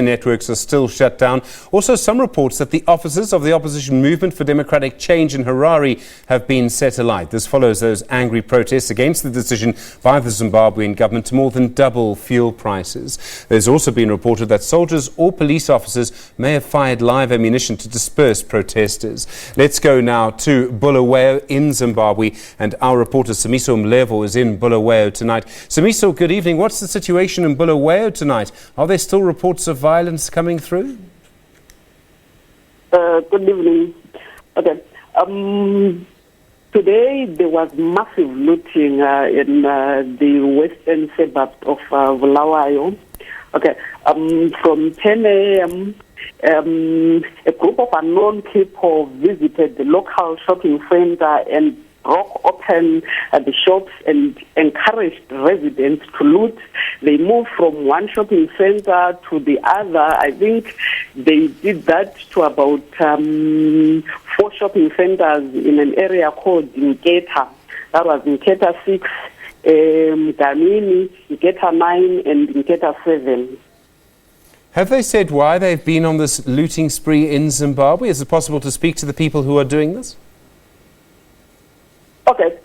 Networks are still shut down. Also, some reports that the offices of the opposition Movement for Democratic Change in Harare have been set alight. This follows those angry protests against the decision by the Zimbabwean government to more than double fuel prices. There's also been reported that soldiers or police officers may have fired live ammunition to disperse protesters. Let's go now to Bulawayo in Zimbabwe, and our reporter Simiso Mlevo is in Bulawayo tonight. Simiso, good evening. What's the situation in Bulawayo tonight? Are there still reports of violence coming through? Good evening. Okay. Today there was massive looting in the western suburbs of Bulawayo. Okay. From 10 a.m., a group of unknown people visited the local shopping center and broke open the shops and encouraged residents to loot. They moved from one shopping center to the other. I think they did that to about 4 shopping centers in an area called Nketa. That was Nketa 6, Gamini, Nketa 9, and Nketa 7. Have they said why they've been on this looting spree in Zimbabwe? Is it possible to speak to the people who are doing this? Okay.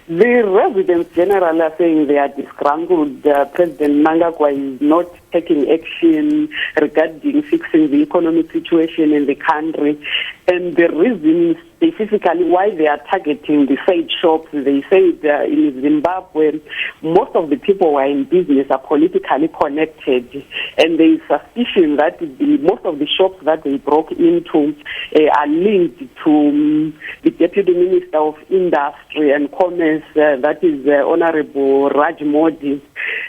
The residents generally are saying they are disgruntled. President Mnangagwa is not taking action regarding fixing the economic situation in the country. And the reason specifically why they are targeting the said shops, they said in Zimbabwe, most of the people who are in business are politically connected. And there is suspicion that most of the shops that they broke into are linked to the Deputy Minister of Industry and Commerce, that is Honorable Raj Modi.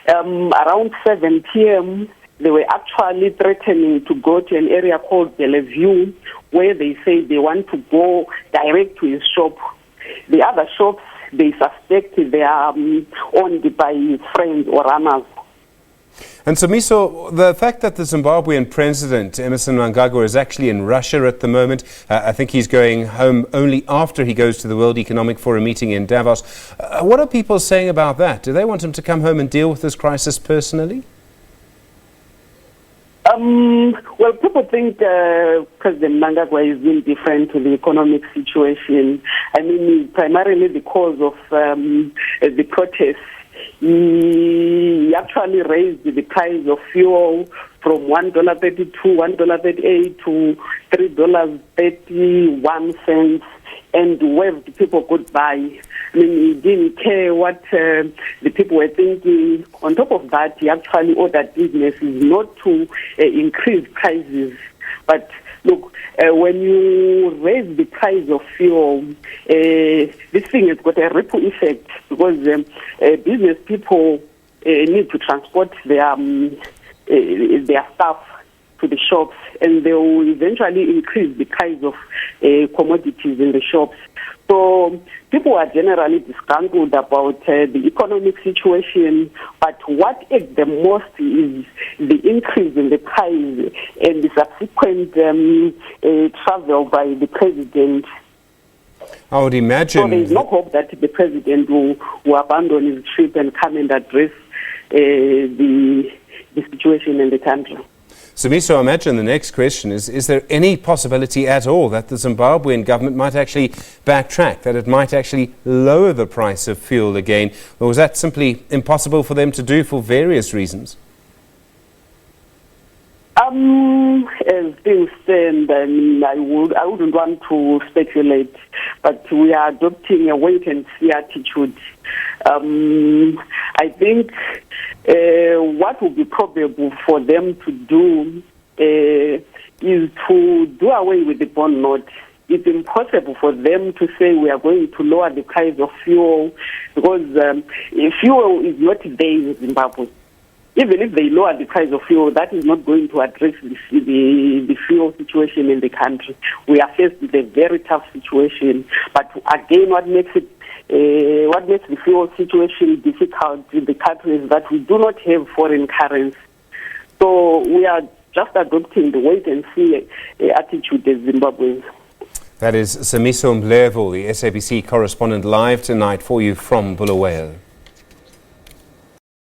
Around 7 p.m., they were actually threatening to go to an area called Bellevue, where they say they want to go direct to his shop. The other shops, they suspect they are owned by friends or runners. And so, Miso, the fact that the Zimbabwean president, Emmerson Mnangagwa, is actually in Russia at the moment, I think he's going home only after he goes to the World Economic Forum meeting in Davos. What are people saying about that? Do they want him to come home and deal with this crisis personally? Well, people think President Mnangagwa is indifferent to the economic situation. I mean, primarily because of the protests. He actually raised the price of fuel from $1.32, $1.38 to $3.31 and waved people goodbye. I mean, he didn't care what the people were thinking. On top of that, he actually ordered businesses not to increase prices. But look, when you raise the price of fuel, this thing has got a ripple effect because business people need to transport their stuff to the shops, and they will eventually increase the price of commodities in the shops. So people are generally disgruntled about the economic situation, but what at the most is the increase in the price and the subsequent travel by the president. I would imagine. So there is no hope that the president will abandon his trip and come and address the situation in the country. So, Miso, I imagine the next question is there any possibility at all that the Zimbabwean government might actually backtrack, that it might actually lower the price of fuel again, or was that simply impossible for them to do for various reasons? As things stand, I mean, I wouldn't want to speculate, but we are adopting a wait-and-see attitude. I think what would be probable for them to do is to do away with the bond note. It's impossible for them to say we are going to lower the price of fuel because fuel is not there in Zimbabwe. Even if they lower the price of fuel, that is not going to address the fuel situation in the country. We are faced with a very tough situation. But again, what makes the fuel situation difficult in the country is that we do not have foreign currency. So we are just adopting the wait-and-see attitude as Zimbabweans. That is Simiso Mlevo, the SABC correspondent, live tonight for you from Bulawayo.